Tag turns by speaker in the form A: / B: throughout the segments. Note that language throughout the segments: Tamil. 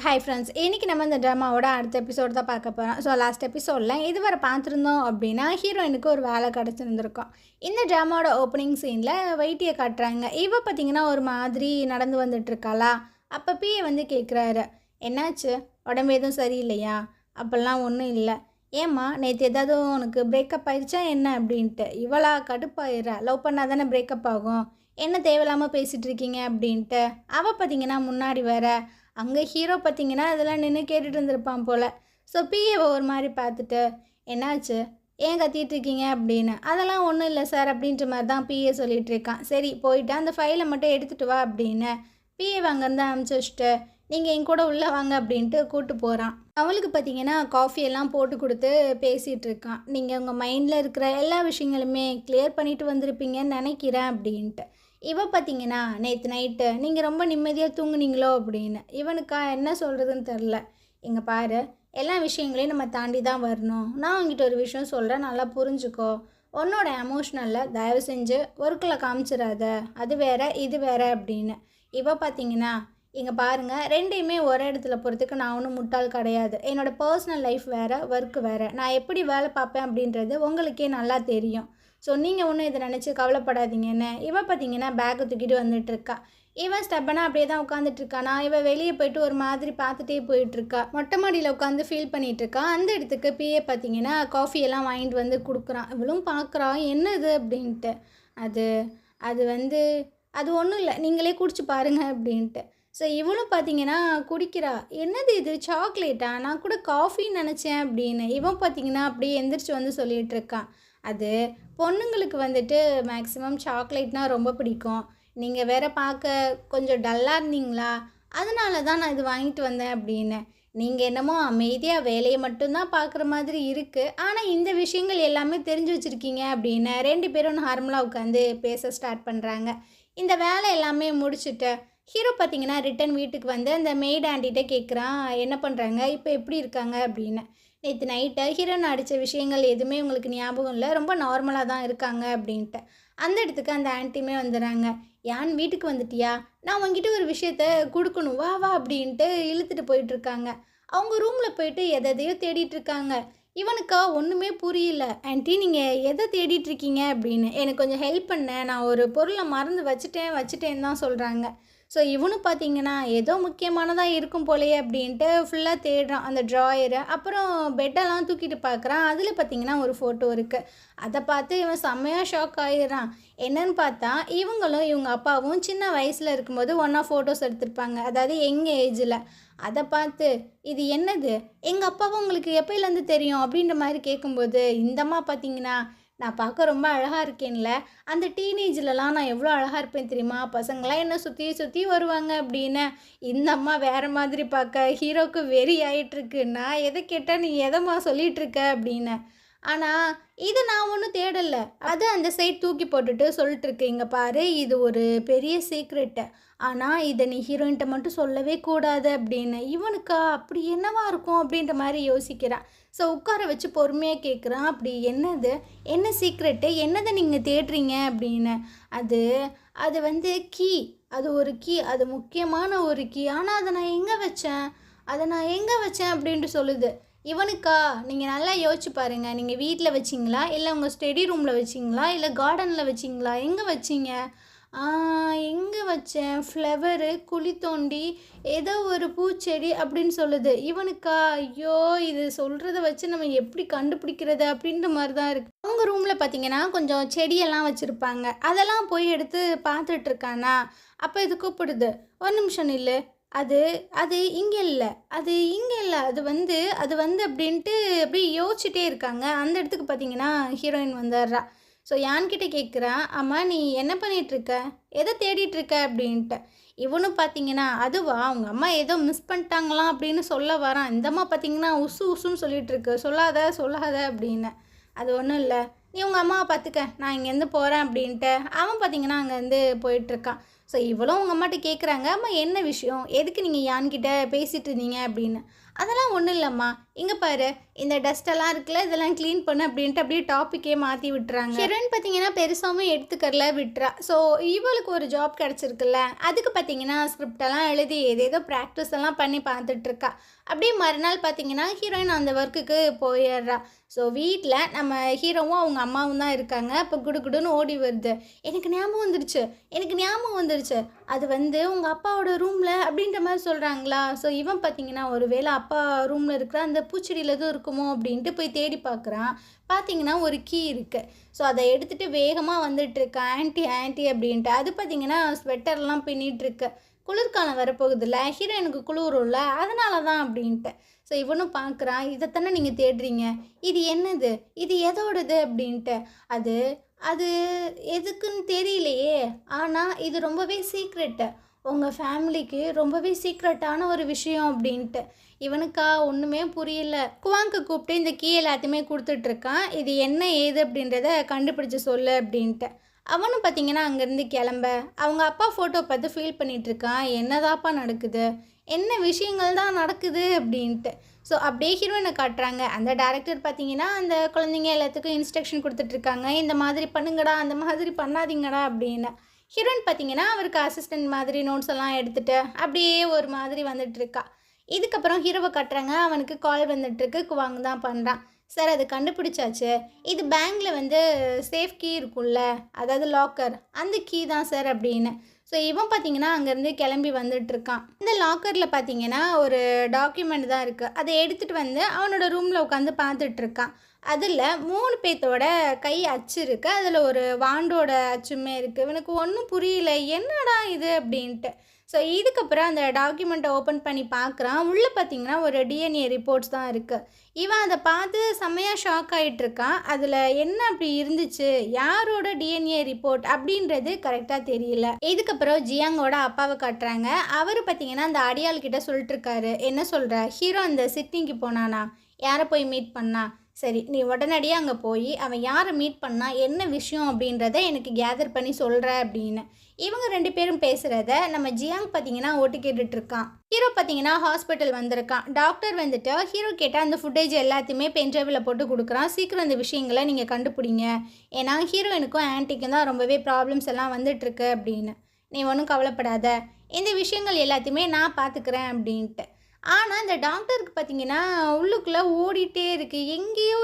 A: ஹாய் ஃப்ரெண்ட்ஸ், இன்றைக்கி நம்ம இந்த ட்ராமாவோட அடுத்த எபிசோடு தான் பார்க்க போகிறோம். ஸோ லாஸ்ட் எபிசோடில் இதுவரை பார்த்துருந்தோம் அப்படின்னா ஹீரோயினுக்கு ஒரு வேலை கிடச்சிருந்துருக்கோம். இந்த ட்ராமாவோட ஓப்பனிங் சீனில் வைட்டியை காட்டுறாங்க. இவ பார்த்திங்கன்னா ஒரு மாதிரி நடந்து வந்துட்டுருக்காளா. அப்போ பிஏ வந்து கேட்குறாரு, என்னாச்சு, உடம்பு எதுவும் சரியில்லையா? அப்போல்லாம் ஒன்றும் இல்லை. ஏம்மா நேற்று ஏதாவது உனக்கு பிரேக்கப் ஆயிடுச்சா என்ன அப்படின்ட்டு. இவளா கடுப்பாயிடுறா. லவ் பண்ணால் தானே பிரேக்கப் ஆகும், என்ன தேவையில்லாமல் பேசிகிட்டு இருக்கீங்க அப்படின்ட்டு. அவள் பார்த்திங்கன்னா முன்னாடி வேற அங்கே ஹீரோ பார்த்திங்கன்னா அதெல்லாம் நின்று கேட்டுட்டு இருந்திருப்பான் போல். ஸோ பிஏவை ஒரு மாதிரி பார்த்துட்டு, என்னாச்சு, ஏன் கத்திட்டு இருக்கீங்க அப்படின்னு. அதெல்லாம் ஒன்றும் இல்லை சார் அப்படின்ற மாதிரி தான் பிஏ சொல்லிகிட்டு இருக்கான். சரி போயிட்டு அந்த ஃபைலை மட்டும் எடுத்துகிட்டு வா அப்படின்னு பிஏவை அங்கேருந்து அனுப்பிச்சி வச்சுட்டு, நீங்கள் என் கூட உள்ளே வாங்க அப்படின்ட்டு கூப்பிட்டு போகிறான். அவளுக்கு பார்த்திங்கன்னா காஃபியெல்லாம் போட்டு கொடுத்து பேசிகிட்டு இருக்கான். நீங்கள் உங்கள் மைண்டில் இருக்கிற எல்லா விஷயங்களுமே கிளியர் பண்ணிட்டு வந்திருப்பீங்கன்னு நினைக்கிறேன் அப்படின்ட்டு. இவ பார்த்திங்கன்னா நேற்று நைட்டு நீங்கள் ரொம்ப நிம்மதியாக தூங்குனீங்களோ அப்படின்னு. இவனுக்கா என்ன சொல்கிறதுன்னு தெரில. இங்கே பாரு, எல்லா விஷயங்களையும் நம்ம தாண்டி தான் வரணும். நான் உங்ககிட்ட ஒரு விஷயம் சொல்கிறேன், நல்லா புரிஞ்சுக்கோ. உன்னோட எமோஷ்னலில் தயவு செஞ்சு ஒர்க்கில் காமிச்சிடாத, அது வேற இது வேற அப்படின்னு. இவ பார்த்திங்கன்னா, இங்கே பாருங்கள், ரெண்டையுமே ஒரே இடத்துல போகிறதுக்கு நான் ஒன்றும் முட்டாள் கிடையாது. என்னோடய பர்சனல் லைஃப் வேறு, ஒர்க்கு வேறு. நான் எப்படி வேலை பார்ப்பேன் அப்படின்றது உங்களுக்கே நல்லா தெரியும். ஸோ நீங்கள் ஒன்றும் இதை நினச்சி கவலைப்படாதீங்கன்னு. இவன் பார்த்திங்கன்னா பேக்கை தூக்கிட்டு வந்துட்டுருக்கா. இவன் ஸ்டெப்பனாக அப்படியே தான் உட்காந்துட்ருக்கானா. இவன் வெளியே போயிட்டு ஒரு மாதிரி பார்த்துட்டே போயிட்டுருக்கா. மொட்டை மாடியில் உட்காந்து ஃபீல் பண்ணிகிட்ருக்கா. அந்த இடத்துக்கு பிஏ பார்த்திங்கன்னா காஃபியெல்லாம் வாங்கிட்டு வந்து கொடுக்குறான். இவளும் பார்க்குறா, என்னது அப்படின்ட்டு. அது அது வந்து அது ஒன்றும் இல்லை, நீங்களே குடிச்சு பாருங்கள் அப்படின்ட்டு. ஸோ இவளும் பார்த்திங்கன்னா குடிக்கிறா. என்னது இது, சாக்லேட்டா? நான் கூட காஃபின்னு நினச்சேன் அப்படின்னு. இவன் பார்த்திங்கன்னா அப்படியே எந்திரிச்சு வந்து சொல்லிகிட்ருக்கான். அது பொண்ணுங்களுக்கு வந்துட்டு மேக்ஸிமம் சாக்லேட்னால் ரொம்ப பிடிக்கும். நீங்கள் வேறு பார்க்க கொஞ்சம் டல்லாக இருந்தீங்களா, அதனால தான் நான் இது வாங்கிட்டு வந்தேன் அப்படின்னு. நீங்கள் என்னமோ அமைதியாக வேலையை மட்டும்தான் பார்க்குற மாதிரி இருக்குது, ஆனால் இந்த விஷயங்கள் எல்லாமே தெரிஞ்சு வச்சுருக்கீங்க அப்படின்னு ரெண்டு பேரும் நார்மலாக உட்காந்து பேச ஸ்டார்ட் பண்ணுறாங்க. இந்த வேலை எல்லாமே முடிச்சுட்டு ஹீரோ பார்த்திங்கன்னா ரிட்டன் வீட்டுக்கு வந்து அந்த மெய்ட் ஆண்டிகிட்ட கேட்குறான், என்ன பண்ணுறாங்க, இப்போ எப்படி இருக்காங்க அப்படின்னு. நேற்று நைட்டை ஹீரோன் அடித்த விஷயங்கள் எதுவுமே உங்களுக்கு ஞாபகம் இல்லை, ரொம்ப நார்மலாக தான் இருக்காங்க அப்படின்ட்டு. அந்த இடத்துக்கு அந்த ஆன்ட்டியுமே வந்துடுறாங்க. யான் வீட்டுக்கு வந்துட்டியா, நான் உங்ககிட்ட ஒரு விஷயத்த கொடுக்கணும், வா வா அப்படின்ட்டு இழுத்துட்டு போயிட்டுருக்காங்க. அவங்க ரூமில் போயிட்டு எதையோ தேடிட்டுருக்காங்க. இவனுக்கா ஒன்றுமே புரியல. ஆன்ட்டி நீங்கள் எதை தேடிட்டுருக்கீங்க அப்படின்னு. எனக்கு கொஞ்சம் ஹெல்ப் பண்ண, நான் ஒரு பொருளை மறந்து வச்சுட்டேன்னு தான் சொல்கிறாங்க. ஸோ இவனும் பார்த்திங்கன்னா ஏதோ முக்கியமானதாக இருக்கும் போலையே அப்படின்ட்டு ஃபுல்லாக தேடுறான் அந்த ட்ராயரை. அப்புறம் பெட்டெல்லாம் தூக்கிட்டு பார்க்குறான். அதில் பார்த்திங்கன்னா ஒரு ஃபோட்டோ இருக்குது. அதை பார்த்து இவன் செம்மையாக ஷாக் ஆகிடுறான். என்னன்னு பார்த்தா இவங்களும் இவங்க அப்பாவும் சின்ன வயசில் இருக்கும்போது ஒன்றா ஃபோட்டோஸ் எடுத்திருப்பாங்க, அதாவது எங்கள் ஏஜில். அதை பார்த்து இது என்னது, எங்கள் அப்பாவும் உங்களுக்கு எப்போலேருந்து தெரியும் அப்படின்ற மாதிரி கேட்கும்போது, இந்தம்மா பார்த்திங்கன்னா, நான் பார்க்க ரொம்ப அழகாக இருக்கேன்ல, அந்த டீனேஜ்லலாம் நான் எவ்வளோ அழகாக இருப்பேன் தெரியுமா, பசங்களாம் என்ன சுற்றி சுற்றி வருவாங்க அப்படின்னு. இந்த அம்மா வேறு மாதிரி பார்க்க ஹீரோவுக்கு வெறி ஆகிட்டுருக்கு. நான் எதை கேட்டால் நீ எதைம்மா சொல்லிகிட்ருக்க அப்படின்னு. ஆனால் இது நான் ஒன்றும் தேடலை, அது அந்த சைட் தூக்கி போட்டுட்டு சொல்லிட்டுருக்கு, இங்கே பாரு இது ஒரு பெரிய சீக்ரெட்டு, ஆனால் இதை நீ ஹீரோயின்ட்ட மட்டும் சொல்லவே கூடாது அப்படின்னு. இவனுக்கா அப்படி என்னவா இருக்கும் அப்படின்ற மாதிரி யோசிக்கிறான். ஸோ உட்கார வச்சு பொறுமையாக கேட்குறான், அப்படி என்னது, என்ன சீக்ரெட்டு, என்னதை நீங்கள் தேடுறீங்க அப்படின்னு. அது அது வந்து கீ, அது ஒரு கீ, அது முக்கியமான ஒரு கீ, ஆனால் அதை நான் எங்கே வச்சேன் அப்படின்ட்டு சொல்லுது. இவனுக்கா நீங்கள் நல்லா யோசிச்சு பாருங்கள், நீங்கள் வீட்டில் வச்சிங்களா, இல்லை உங்கள் ஸ்டடி ரூமில் வச்சிங்களா, இல்லை கார்டனில் வச்சிங்களா, எங்கே வச்சிங்க? எங்கே வச்சேன், ஃப்ளவரு, குழி தோண்டி, ஏதோ ஒரு பூச்செடி அப்படின்னு சொல்லுது. இவனுக்கா ஐயோ இது சொல்கிறத வச்சு நம்ம எப்படி கண்டுபிடிக்கிறது அப்படின்ற மாதிரி தான் இருக்குது. அவங்க ரூமில் பார்த்திங்கன்னா கொஞ்சம் செடியெல்லாம் வச்சுருப்பாங்க, அதெல்லாம் போய் எடுத்து பார்த்துட்ருக்கானா. அப்போ இது கூப்பிடுது, ஒரு நிமிஷம் இல்லை, அது அது இங்கே இல்லை, அது வந்து அப்படின்ட்டு அப்படியே யோசிச்சுட்டே இருக்காங்க. அந்த இடத்துக்கு பார்த்திங்கன்னா ஹீரோயின் வந்துடுறா. ஸோ யான்கிட்ட கேட்குறா, அம்மா நீ என்ன பண்ணிகிட்ருக்க, எதை தேடிட்டுருக்க அப்படின்ட்டு. இவனும் பார்த்திங்கன்னா அதுவா அவங்க அம்மா ஏதோ மிஸ் பண்ணிட்டாங்களாம் அப்படின்னு சொல்ல வரான். இந்தம்மா பார்த்திங்கன்னா உசுன்னு சொல்லிகிட்ருக்கு, சொல்லாத அப்படின்னு. அது ஒன்றும் இல்லை, நீ உங்கள் அம்மாவை பார்த்துக்க, நான் இங்கேருந்து போகிறேன் அப்படின்ட்டு அவன் பார்த்திங்கன்னா அங்கேருந்து போயிட்டுருக்கான். ஸோ இவளும் உங்கள் அம்மாட்ட கேட்குறாங்க, அம்மா என்ன விஷயம், எதுக்கு நீங்கள் யான்கிட்ட பேசிகிட்டு இருந்தீங்க அப்படின்னு. அதெல்லாம் ஒன்றும் இல்லைம்மா, இங்கே பாரு இந்த டஸ்ட்டெல்லாம் இருக்குல்ல, இதெல்லாம் க்ளீன் பண்ணு அப்படின்ட்டு அப்படியே டாப்பிக்கே மாற்றி விட்டுறாங்க. ஹீரோயின் பார்த்தீங்கன்னா பெருசாகவும் எடுத்துக்கறல விட்டுறா. ஸோ இவளுக்கு ஒரு ஜாப் கிடச்சிருக்குல்ல, அதுக்கு பார்த்தீங்கன்னா ஸ்கிரிப்டெல்லாம் எழுதி ஏதேதோ ப்ராக்டிஸ் எல்லாம் பண்ணி பார்த்துட்ருக்கா. அப்படியே மறுநாள் பார்த்தீங்கன்னா ஹீரோயின் அந்த ஒர்க்குக்கு போயிடுறா. ஸோ வீட்டில் நம்ம ஹீரோவும் அவங்க அம்மாவும் தான் இருக்காங்க. அப்போ குடுகுடுன்னு ஓடி வருது. எனக்கு ஞாபகம் வந்துருச்சு, அது வந்து உங்கள் அப்பாவோட ரூமில் அப்படின்ற மாதிரி சொல்கிறாங்களா. ஸோ இவன் பார்த்தீங்கன்னா ஒரு வேளை அப்பா ரூமில் இருக்கிற அந்த பூச்செடியில் எதுவும் இருக்குமோ அப்படின்ட்டு போய் தேடி பார்க்குறான். பார்த்தீங்கன்னா ஒரு கீ இருக்குது. ஸோ அதை எடுத்துகிட்டு வேகமாக வந்துட்டுருக்கா. ஆன்ட்டி அப்படின்ட்டு. அது பார்த்தீங்கன்னா ஸ்வெட்டர்லாம் பின்னிகிட்ருக்கு. குளிர்காலம் வரப்போகுதுல்ல, ஹீரோயினுக்கு குளிரும்ல, அதனால தான் அப்படின்ட்டு. ஸோ இவனும் பார்க்குறான். இதைத்தானே நீங்கள் தேடுறீங்க, இது என்னது, இது எதோடது அப்படின்ட்டு. அது அது எதுக்குன்னு தெரியலையே, ஆனால் இது ரொம்பவே சீக்ரெட்டு, உங்கள் ஃபேமிலிக்கு ரொம்பவே சீக்ரெட்டான ஒரு விஷயம் அப்படின்ட்டு. இவனுக்கா ஒன்றுமே புரியல. குவாங்க்கு கூப்பிட்டு இந்த கீ எல்லாத்தையுமே கொடுத்துட்ருக்கான். இது என்ன ஏது அப்படின்றத கண்டுபிடிச்சி சொல்லு அப்படின்ட்டு. அவனும் பார்த்தீங்கன்னா அங்கேருந்து கிளம்ப அவங்க அப்பா ஃபோட்டோ பார்த்து ஃபீல் பண்ணிகிட்ருக்கான். என்னதாப்பா நடக்குது, என்ன விஷயங்கள் தான் நடக்குது அப்படின்ட்டு. ஸோ அப்படியே ஹீரோயினை காட்டுறாங்க. அந்த டேரக்டர் பார்த்தீங்கன்னா அந்த குழந்தைங்க எல்லாத்துக்கும் இன்ஸ்ட்ரக்ஷன் கொடுத்துட்ருக்காங்க, இந்த மாதிரி பண்ணுங்கடா, அந்த மாதிரி பண்ணாதீங்கடா அப்படின்னு. ஹீரோயின் பார்த்தீங்கன்னா அவருக்கு அசிஸ்டன்ட் மாதிரி நோட்ஸ் எல்லாம் எடுத்துகிட்டு அப்படியே ஒரு மாதிரி வந்துட்டுருக்கா. இதுக்கப்புறம் ஹீரோவை காட்டுறாங்க. அவனுக்கு கால் வந்துட்டுருக்கு. குவாங் தான் பண்ணுறான். சார் அது கண்டுபிடிச்சாச்சு, இது பேங்கில் வந்து சேஃப் கீ இருக்கும்ல, அதாவது லாக்கர், அந்த கீ தான் சார் அப்படின்னு. ஸோ இவன் பார்த்தீங்கன்னா அங்கேருந்து கிளம்பி வந்துட்டுருக்கான். இந்த லாக்கரில் பார்த்தீங்கன்னா ஒரு டாக்குமெண்ட் தான் இருக்குது. அதை எடுத்துகிட்டு வந்து அவனோட ரூமில் உட்காந்து பார்த்துட்ருக்கான். அதில் 3 பேர்த்தோட கை அச்சு இருக்குது. அதில் ஒரு வாண்டோட அச்சுமே இருக்குது. இவனுக்கு ஒன்றும் புரியல, என்னடா இது அப்படின்ட்டு. ஸோ இதுக்கப்புறம் அந்த டாக்குமெண்ட்டை ஓப்பன் பண்ணி பார்க்குறான். உள்ளே பார்த்தீங்கன்னா ஒரு டிஎன்ஏ ரிப்போர்ட்ஸ் தான் இருக்குது. இவன் அதை பார்த்து செம்மையாக ஷாக் ஆகிட்டுருக்கான். அதில் என்ன அப்படி இருந்துச்சு, யாரோட டிஎன்ஏ ரிப்போர்ட் அப்படின்றது கரெக்டாக தெரியல. இதுக்கப்புறம் ஜியாங்கோட அப்பாவை காட்டுறாங்க. அவர் பார்த்தீங்கன்னா அந்த அடியாள்கிட்ட சொல்லிட்டுருக்காரு. என்ன சொல்கிற, ஹீரோ அந்த சிட்னிக்கு போனானா, யாரை போய் மீட் பண்ணா, சரி நீ உடனடியாக அங்கே போய் அவன் யாரை மீட் பண்ணா, என்ன விஷயம் அப்படின்றத எனக்கு கேதர் பண்ணி சொல்கிற அப்படின்னு. இவங்க 2 பேரும் பேசுகிறத நம்ம ஜியாங் பார்த்தீங்கன்னா ஓட்டு கேட்டுட்ருக்கான். ஹீரோ பார்த்தீங்கன்னா ஹாஸ்பிட்டல் வந்திருக்கான். டாக்டர் வந்துட்டு ஹீரோ கேட்டால் அந்த ஃபுட்டேஜ் எல்லாத்தையுமே பென்ட்ரைவில் போட்டு கொடுக்குறான். சீக்கிரம் இந்த விஷயங்களை நீங்கள் கண்டுபிடிங்க, ஏன்னா ஹீரோயினுக்கும் ஆன்ட்டிக்கும் தான் ரொம்பவே ப்ராப்ளம்ஸ் எல்லாம் வந்துட்டுருக்கு அப்படின்னு. நீ ஒன்றும் கவலைப்படாத, இந்த விஷயங்கள் எல்லாத்தையுமே நான் பார்த்துக்கிறேன் அப்படின்ட்டு. ஆனால் இந்த டாக்டருக்கு பார்த்தீங்கன்னா உள்ளுக்குள்ளே ஓடிட்டே இருக்குது, எங்கேயோ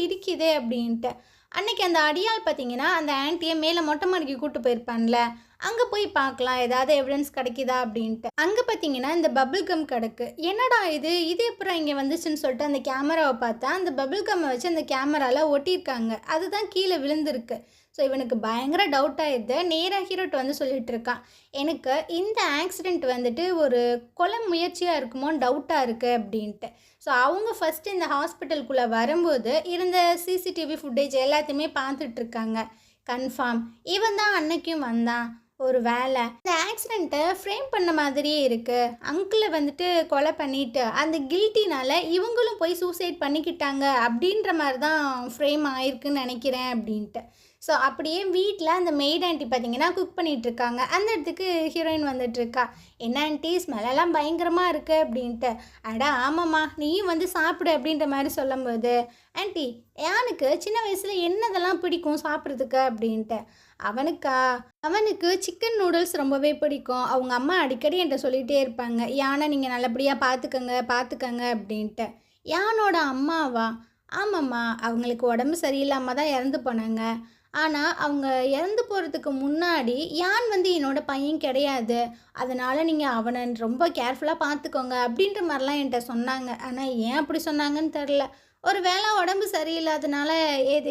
A: இடிக்குதே அப்படின்ட்டு. அன்றைக்கி அந்த அடியாள் பார்த்தீங்கன்னா அந்த ஆன்ட்டியை மேலே மொட்டை மாடிக்கு கூப்பிட்டு போயிருப்பான்ல, அங்கே போய் பார்க்கலாம் ஏதாவது எவிடன்ஸ் கிடைக்குதா அப்படின்ட்டு. அங்கே பார்த்தீங்கன்னா இந்த பபிள் கம் கிடக்கு. என்னடா இது எப்பறம் இங்கே வந்துச்சுன்னு சொல்லிட்டு அந்த கேமராவை பார்த்தா அந்த பபிள் கம்மை வச்சு அந்த கேமராவில் ஒட்டியிருக்காங்க. அதுதான் கீழே விழுந்திருக்கு. ஸோ இவனுக்கு பயங்கர டவுட் ஆகிடுது. நேராக ஹீரோட்டு வந்து சொல்லிகிட்டு இருக்கான், எனக்கு இந்த ஆக்சிடெண்ட் வந்துட்டு ஒரு கொலை முயற்சியாக இருக்குமோன்னு டவுட்டாக இருக்குது அப்படின்ட்டு. ஸோ அவங்க ஃபஸ்ட்டு இந்த ஹாஸ்பிட்டலுக்குள்ளே வரும்போது இருந்த சிசிடிவி ஃபுட்டேஜ் எல்லாத்தையுமே பார்த்துட்ருக்காங்க. கன்ஃபார்ம் இவன் தான் அன்னைக்கும் வந்தான். ஒரு வேலை இந்த ஆக்சிடெண்ட்டை ஃப்ரேம் பண்ண மாதிரியே இருக்குது. அங்கிளை வந்துட்டு கொலை பண்ணிவிட்டு அந்த கில்ட்டினால் இவங்களும் போய் சூசைட் பண்ணிக்கிட்டாங்க அப்படின்ற மாதிரி தான் ஃப்ரேம் ஆயிருக்குன்னு நினைக்கிறேன் அப்படின்ட்டு. ஸோ அப்படியே வீட்டில் அந்த மெய்ட் ஆண்டி பார்த்தீங்கன்னா குக் பண்ணிகிட்ருக்காங்க. அந்த இடத்துக்கு ஹீரோயின் வந்துட்டுருக்கா. என்ன ஆண்டி ஸ்மெல்லாம் பயங்கரமாக இருக்குது அப்படின்ட்டு. அடா ஆமாம்மா, நீயும் வந்து சாப்பிடு அப்படின்ற மாதிரி சொல்லும்போது, ஆண்டி யானுக்கு சின்ன வயசில் என்னதெல்லாம் பிடிக்கும் சாப்பிட்றதுக்கு அப்படின்ட்டு. அவனுக்கு சிக்கன் நூடுல்ஸ் ரொம்பவே பிடிக்கும். அவங்க அம்மா அடிக்கடி என்கிட்ட சொல்லிகிட்டே இருப்பாங்க, யானை நீங்கள் நல்லபடியாக பார்த்துக்கங்க அப்படின்ட்டு. யானோட அம்மாவா? ஆமாம்மா, அவங்களுக்கு உடம்பு சரியில்லாமல் தான் இறந்து போனாங்க. ஆனால் அவங்க இறந்து போகிறதுக்கு முன்னாடி யான் வந்து என்னோட பையன் கிடையாது, அதனால் நீங்கள் அவனை ரொம்ப கேர்ஃபுல்லாக பார்த்துக்கோங்க அப்படின்ற மாதிரிலாம் என்கிட்ட சொன்னாங்க. ஆனால் ஏன் அப்படி சொன்னாங்கன்னு தெரில, ஒரு வேளை உடம்பு சரியில்லாதனால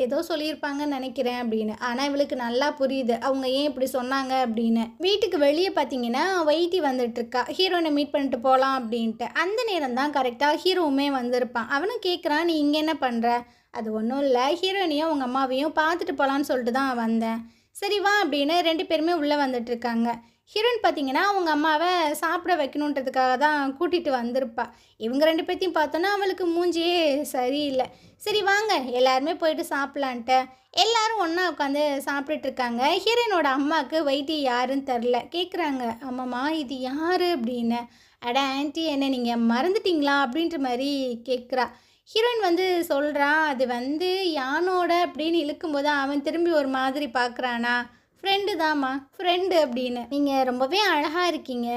A: ஏதோ சொல்லியிருப்பாங்கன்னு நினைக்கிறேன் அப்படின்னு. ஆனால் இவளுக்கு நல்லா புரியுது அவங்க ஏன் இப்படி சொன்னாங்க அப்படின்னு. வீட்டுக்கு வெளியே பார்த்தீங்கன்னா வைத்தி வந்துட்டுருக்கா. ஹீரோயினை மீட் பண்ணிட்டு போகலாம் அப்படின்ட்டு. அந்த நேரம் தான் கரெக்டாக ஹீரோவுமே வந்திருப்பான். அவனும் கேட்குறான், நீ இங்கே என்ன பண்ணுற? அது ஒன்றும் இல்லை, ஹீரோயினையும் அவங்க அம்மாவையும் பார்த்துட்டு போகலான்னு சொல்லிட்டு தான் வந்தேன். சரி வா அப்படின்னு 2 பேருமே உள்ளே வந்துட்டுருக்காங்க. ஹீரோயின் பார்த்தீங்கன்னா அவங்க அம்மாவை சாப்பிட வைக்கணுன்றதுக்காக தான் கூட்டிகிட்டு வந்திருப்பா. இவங்க 2 பேர்த்தையும் பார்த்தோன்னா அவளுக்கு மூஞ்சியே சரியில்லை. சரி வாங்க எல்லாருமே போயிட்டு சாப்பிட்லான்ட்டு எல்லோரும் ஒன்றா உட்காந்து சாப்பிட்டுட்ருக்காங்க. ஹீரோயினோட அம்மாவுக்கு வைத்தியம் யாருன்னு தெரில. கேட்குறாங்க, அம்மாம்மா இது யார் அப்படின்னு. அட ஆன்ட்டி என்ன நீங்கள் மறந்துட்டீங்களா அப்படின்ற மாதிரி கேட்குறா. ஹீரோயின் வந்து சொல்கிறா, அது வந்து யானோட அப்படின்னு இழுக்கும்போது அவன் திரும்பி ஒரு மாதிரி பார்க்குறானா, ஃப்ரெண்டு தாம்மா ஃப்ரெண்டு அப்படின்னு. நீங்கள் ரொம்பவே அழகாக இருக்கீங்க,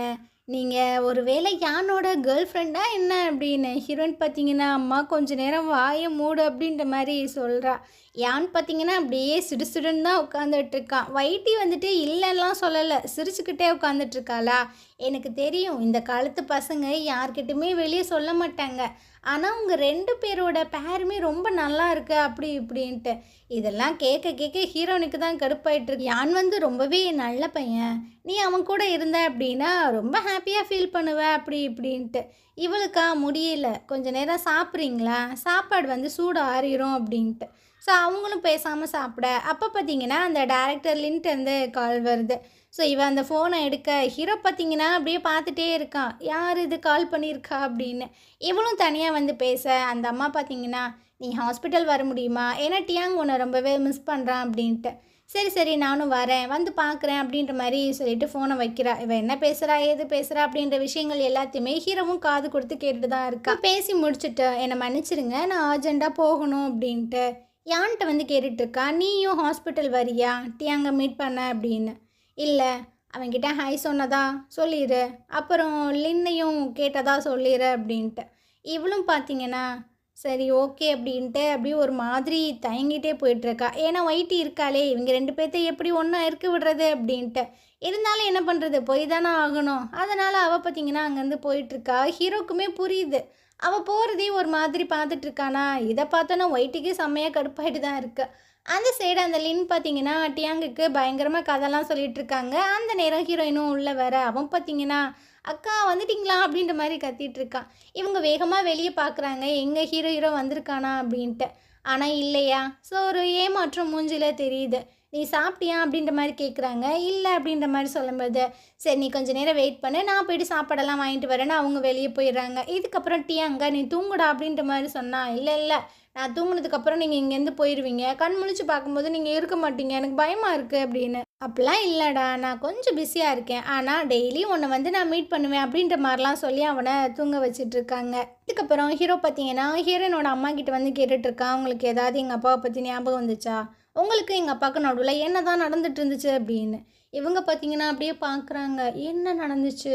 A: நீங்கள் ஒரு வேளை யானோட கேர்ள் ஃப்ரெண்டா என்ன அப்படின்னு. ஹீரோயின் பார்த்தீங்கன்னா, அம்மா கொஞ்ச நேரம் வாயை மூடு அப்படின்ற மாதிரி சொல்கிறா. யான் பார்த்தீங்கன்னா அப்படியே சிடுசிடுன்னு தான் உட்காந்துட்டு இருக்கான். வைட்டி வந்துட்டு இல்லைலாம் சொல்லலை, சிரிச்சுக்கிட்டே உட்காந்துட்ருக்காளா. எனக்கு தெரியும் இந்த காலத்து பசங்க யார்கிட்டையுமே வெளியே சொல்ல மாட்டாங்க, ஆனால் உங்கள் 2 பேரோட பேருமே ரொம்ப நல்லா இருக்கு அப்படி இப்படின்ட்டு. இதெல்லாம் கேட்க கேட்க ஹீரோனுக்கு தான் கடுப்பாயிட்டுருக்கு. யான் வந்து ரொம்பவே நல்ல பையன், நீ அவன் கூட இருந்த அப்படின்னா ரொம்ப ஹாப்பியாக ஃபீல் பண்ணுவ அப்படி இப்படின்ட்டு. இவளுக்கா முடியல, கொஞ்ச நேரம் சாப்பிட்றீங்களா, சாப்பாடு வந்து சூடு ஆறிடும் அப்படின்ட்டு. ஸோ அவங்களும் பேசாமல் சாப்பிட, அப்போ பார்த்தீங்கன்னா அந்த டேரக்டர்லின்ட்டு வந்து கால் வருது. ஸோ இவன் அந்த ஃபோனை எடுக்க, ஹீரோ பார்த்தீங்கன்னா அப்படியே பார்த்துட்டே இருக்கான், யார் இது கால் பண்ணியிருக்கா அப்படின்னு. இவளும் தனியாக வந்து பேச, அந்த அம்மா பார்த்தீங்கன்னா, நீ ஹாஸ்பிட்டல் வர முடியுமா, ஏன்னா டியாங் உன்னை ரொம்பவே மிஸ் பண்ணுறான் அப்படின்ட்டு. சரி சரி நானும் வரேன், வந்து பார்க்குறேன் அப்படின்ற மாதிரி சொல்லிட்டு ஃபோனை வைக்கிறா. இவன் என்ன பேசுகிறா ஏது பேசுகிறா அப்படின்ற விஷயங்கள் எல்லாத்தையுமே ஹீரோவும் காது கொடுத்து கேட்டுட்டு தான் இருக்கா. பேசி முடிச்சுட்டு என்னை மன்னிச்சிருங்க, நான் அர்ஜெண்ட்டாக போகணும் அப்படின்ட்டு யான்கிட்ட வந்து கேட்டுட்ருக்கா. நீயும் ஹாஸ்பிட்டல் வரியா டியாங்க மீட் பண்ண அப்படின்னு. இல்லை, அவன்கிட்ட ஹாய் சொன்னதா சொல்லிடு, அப்புறம் லின்னையும் கேட்டதா சொல்லிடு அப்படின்ட்டு. இவளும் பார்த்தீங்கன்னா சரி ஓகே அப்படின்ட்டு அப்படியே ஒரு மாதிரி தயங்கிட்டே போயிட்டுருக்கா. ஏன்னா வைட்டி இருக்காளே, இவங்க 2 பேர்த்த எப்படி ஒன்றா இருக்க விடுறது அப்படின்ட்டு. இருந்தாலும் என்ன பண்ணுறது, போய் தானே ஆகணும். அதனால் அவள் பார்த்தீங்கன்னா அங்கேருந்து போயிட்டுருக்கா. ஹீரோக்குமே புரியுது, அவள் போகிறதே ஒரு மாதிரி பார்த்துட்ருக்கானா. இதை பார்த்தோன்னா ஒயிட்டிக்கு செம்மையாக கடுப்பாயிட்டு தான் இருக்கு. அந்த சைடு அந்த லின் பார்த்தீங்கன்னா டியாங்குக்கு பயங்கரமாக கதைலாம் சொல்லிகிட்ருக்காங்க. அந்த நேரம் ஹீரோயினும் உள்ளே வர, அவன் பார்த்தீங்கன்னா அக்கா வந்துட்டிங்களா அப்படின்ற மாதிரி கத்திட்டு இருக்கான். இவங்க வேகமாக வெளியே பார்க்குறாங்க, எங்கே ஹீரோ வந்திருக்கானா அப்படின்ட்டு. ஆனால் இல்லையா. ஸோ ஒரு ஏமாற்றம் மூஞ்சில தெரியுது. நீ சாப்பிட்டியா அப்படின்ற மாதிரி கேட்குறாங்க. இல்லை அப்படின்ற மாதிரி சொல்லும்போது, சரி நீ கொஞ்சம் நேரம் வெயிட் பண்ணு, நான் போய்ட்டு சாப்பாடெல்லாம் வாங்கிட்டு வரேன்னு அவங்க வெளியே போயிடுறாங்க. இதுக்கப்புறம் டியாங்க நீ தூங்குடா அப்படின்ற மாதிரி சொன்னால், இல்லை இல்லை நான் தூங்குனதுக்கப்புறம் நீங்கள் இங்கேருந்து போயிடுவீங்க, கண் முழிச்சு பார்க்கும்போது நீங்கள் இருக்க மாட்டீங்க, எனக்கு பயமாக இருக்குது அப்படின்னு. அப்படிலாம் இல்லைடா, நான் கொஞ்சம் பிஸியாக இருக்கேன், ஆனால் டெய்லி உன்னை வந்து நான் மீட் பண்ணுவேன் அப்படின்ற மாதிரிலாம் சொல்லி அவனை தூங்க வச்சிட்ருக்காங்க. இதுக்கப்புறம் ஹீரோ பார்த்தீங்கன்னா ஹீரோனோட அம்மா கிட்ட வந்து கேட்டுட்ருக்கான், உங்களுக்கு ஏதாவது எங்கள் அப்பாவை பற்றி ஞாபகம் வந்துச்சா, உங்களுக்கு எங்கள் அப்பாவுக்கு நடுவில் என்ன தான் நடந்துட்டு இருந்துச்சு அப்படின்னு. இவங்க பார்த்தீங்கன்னா அப்படியே பார்க்குறாங்க, என்ன நடந்துச்சு,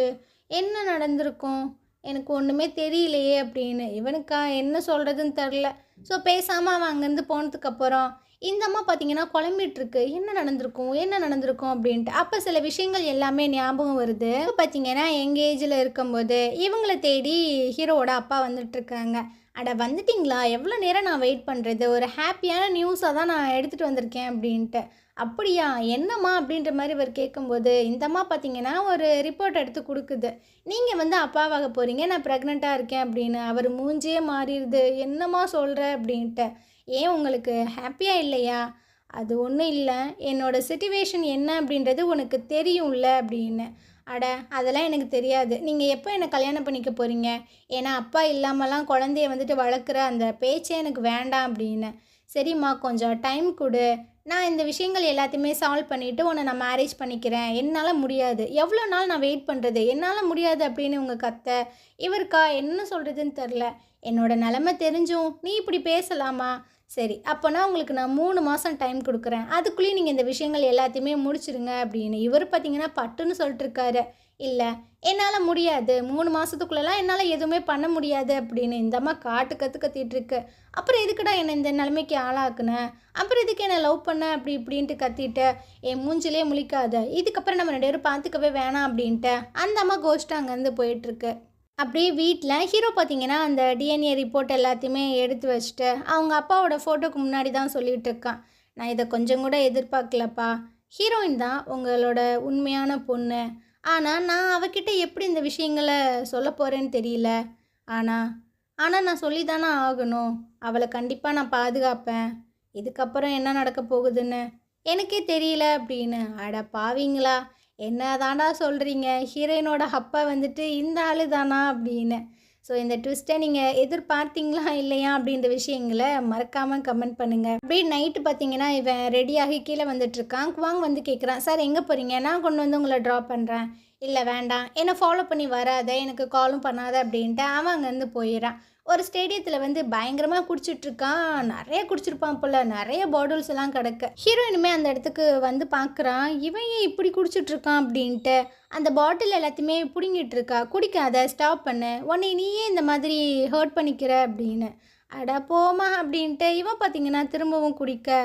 A: என்ன நடந்திருக்கும், எனக்கு ஒன்றுமே தெரியலையே அப்படின்னு. இவனுக்கா என்ன சொல்கிறதுன்னு தெரில. ஸோ பேசாமல் அவன் அங்கேருந்து போனதுக்கப்புறம் இந்த அம்மா பார்த்தீங்கன்னா குழம்பிட்டுருக்கு, என்ன நடந்திருக்கும் என்ன நடந்திருக்கும் அப்படின்ட்டு. அப்போ சில விஷயங்கள் எல்லாமே ஞாபகம் வருது. இப்போ பார்த்தீங்கன்னா எங்கேஜில் இருக்கும்போது இவங்கள தேடி ஹீரோவோட அப்பா வந்துட்டுருக்காங்க. அட வந்துட்டிங்களா, எவ்வளோ நேரம் நான் வெயிட் பண்ணுறது, ஒரு ஹாப்பியான நியூஸாக தான் நான் எடுத்துகிட்டு வந்திருக்கேன் அப்படின்ட்டு. அப்படியா என்னம்மா அப்படின்ற மாதிரி இவர் கேட்கும்போது, இந்த அம்மா பார்த்தீங்கன்னா ஒரு ரிப்போர்ட் எடுத்து கொடுக்குது, நீங்கள் வந்து அப்பாவாக போகிறீங்க, நான் ப்ரெக்னெண்ட்டாக இருக்கேன் அப்படின்னு. அவர் மூஞ்சியே மாறிடுது, என்னம்மா சொல்கிற அப்படின்ட்டு. ஏன் உங்களுக்கு ஹாப்பியாக இல்லையா, அது ஒன்றும் இல்லை, என்னோடய சிச்சுவேஷன் என்ன அப்படின்றது உனக்கு தெரியும்ல அப்படின்னு. அட அதெல்லாம் எனக்கு தெரியாது, நீங்கள் எப்போ என்னை கல்யாணம் பண்ணிக்க போகிறீங்க, ஏன்னா அப்பா இல்லாமலாம் குழந்தைய வந்துட்டு வளர்க்குற அந்த பேச்சே எனக்கு வேண்டாம் அப்படின்னு. சரிம்மா கொஞ்சம் டைம் கொடு, நான் இந்த விஷயங்கள் எல்லாத்தையுமே சால்வ் பண்ணிவிட்டு உன்னை நான் மேரேஜ் பண்ணிக்கிறேன், என்னால் முடியாது, எவ்வளோ நாள் நான் வெயிட் பண்ணுறது, என்னால் முடியாது அப்படின்னு உங்கள் கத்தை. இவருக்கா என்ன சொல்கிறதுன்னு தெரில, என்னோட நிலமை தெரிஞ்சும் நீ இப்படி பேசலாமா, சரி அப்போனா உங்களுக்கு நான் 3 மாதம் டைம் கொடுக்குறேன், அதுக்குள்ளேயும் நீங்கள் இந்த விஷயங்கள் எல்லாத்தையுமே முடிச்சிடுங்க அப்படின்னு. இவர் பார்த்தீங்கன்னா பட்டுன்னு சொல்லிட்டுருக்காரு, இல்லை என்னால் முடியாது, 3 மாதத்துக்குள்ளெல்லாம் என்னால் எதுவுமே பண்ண முடியாது அப்படின்னு. இந்த அம்மா காட்டு கத்திட்டுருக்கு. அப்புறம் எதுக்குடா என்னை இந்த நிலைமைக்கு ஆளாக்குனேன், அப்புறம் இதுக்கு என்னை லவ் பண்ண அப்படி இப்படின்ட்டு கத்திட்டு, என் மூஞ்சிலே முழிக்காத, இதுக்கப்புறம் நம்ம 2 பேரும் பார்த்துக்கவே வேணாம் அப்படின்ட்டு அந்த அம்மா கோஷ்ட்டு அங்கேருந்து போயிட்டுருக்கு. அப்படியே வீட்டில் ஹீரோ பார்த்தீங்கன்னா அந்த டிஎன்ஏ ரிப்போர்ட் எல்லாத்தையுமே எடுத்து வச்சுட்டு அவங்க அப்பாவோட ஃபோட்டோக்கு முன்னாடி தான் சொல்லிகிட்டு இருக்கான், நான் இதை கொஞ்சம் கூட எதிர்பார்க்கலப்பா, ஹீரோயின் தான் உங்களோட உண்மையான பொண்ணு, ஆனால் நான் அவகிட்ட எப்படி இந்த விஷயங்களை சொல்ல போகிறேன்னு தெரியல, ஆனால் நான் சொல்லி தானே ஆகணும், அவளை கண்டிப்பாக நான் பாதுகாப்பேன், இதுக்கப்புறம் என்ன நடக்க போகுதுன்னு எனக்கே தெரியல அப்படின்னு. அட பாவீங்களா, என்ன தாண்டா சொல்கிறீங்க, ஹீரோயினோட அப்பா வந்துட்டு இந்த ஆளு தானா அப்படின்னு. ஸோ இந்த ட்விஸ்ட்டை நீங்கள் எதிர்பார்த்தீங்களா இல்லையா அப்படின்ற விஷயங்களை மறக்காமல் கமெண்ட் பண்ணுங்கள். அப்படியே நைட்டு பார்த்தீங்கன்னா இவன் ரெடியாகி கீழே வந்துட்டுருக்கான். குவாங் வந்து கேட்குறான், சார் எங்கே போகிறீங்க, நான் கொண்டு வந்து உங்களை ட்ராப் பண்ணுறேன். இல்லை வேண்டாம், என்னை ஃபாலோ பண்ணி வராத, எனக்கு காலும் பண்ணாத அப்படின்ட்டு அவன் அங்கேருந்து போயிடுறான். ஒரு ஸ்டேடியத்தில் வந்து பயங்கரமாக குடிச்சிட்ருக்கான். நிறைய குடிச்சிருப்பான் போல், நிறைய பாட்டில்ஸ் எல்லாம் கிடக்கு. ஹீரோயினுமே அந்த இடத்துக்கு வந்து பார்க்குறான், இவன் ஏன் இப்படி குடிச்சிட்ருக்கான் அப்படின்ட்டு. அந்த பாட்டில் எல்லாத்தையுமே பிடுங்கிட்டு இருக்கா. குடிக்காத, ஸ்டாப் பண்ணு, உன்னை நீயே இந்த மாதிரி ஹர்ட் பண்ணிக்கிற அப்படின்னு. அட போமா அப்படின்ட்டு இவன் பார்த்தீங்கன்னா திரும்பவும் குடிக்க,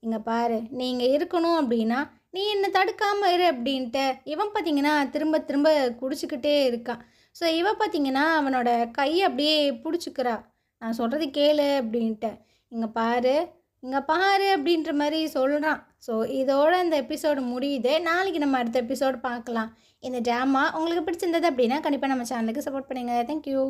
A: இங்கே பாரு, நீங்கள் இருக்கணும் அப்படின்னா நீ என்னை தடுக்காமல் இரு அப்படின்ட்டு இவன் பார்த்தீங்கன்னா திரும்ப திரும்ப குடிச்சிக்கிட்டே இருக்கான். ஸோ இவன் பார்த்தீங்கன்னா அவனோட கையை அப்படியே பிடிச்சிக்கிறா. நான் சொல்கிறது கேளு அப்படின்ட்டு. இங்கே பாரு, இங்கே பாரு அப்படின்ற மாதிரி சொல்கிறான். ஸோ இதோட இந்த எபிசோடு முடியுது. நாளைக்கு நம்ம அடுத்த எபிசோடு பார்க்கலாம். இந்த ட்ராமா உங்களுக்கு பிடிச்சிருந்தது அப்படின்னா கண்டிப்பாக நம்ம சேனலுக்கு சப்போர்ட் பண்ணுங்கள். தேங்க்யூ.